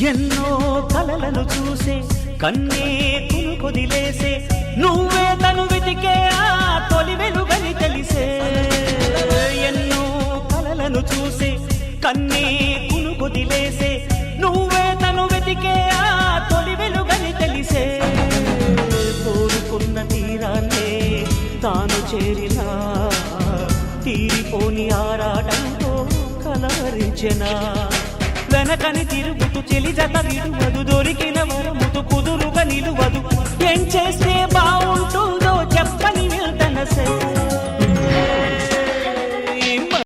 ఎన్నో కలలను చూసే కన్నే కొదిలేసే నువ్వే తను వెతికే ఆ తొలి వెలుగని తెలిసే ఎన్నో కలలను చూసే కన్నే కొదిలేసే నువ్వే తను వెతికే ఆ తొలి వెలుగని తెలిసే కోరుకున్న తీరాన్నే తాను చేరినా తీరిపోని ఆరాటంతో కలవరించెనా వెనకని తిరుగుతూ చెలి జత విడువదు దొరికిన వరముతు కుదురుగా నిలువదు ఏం చేస్తే బాగుంటుందో చెప్పని వెళ్తనసే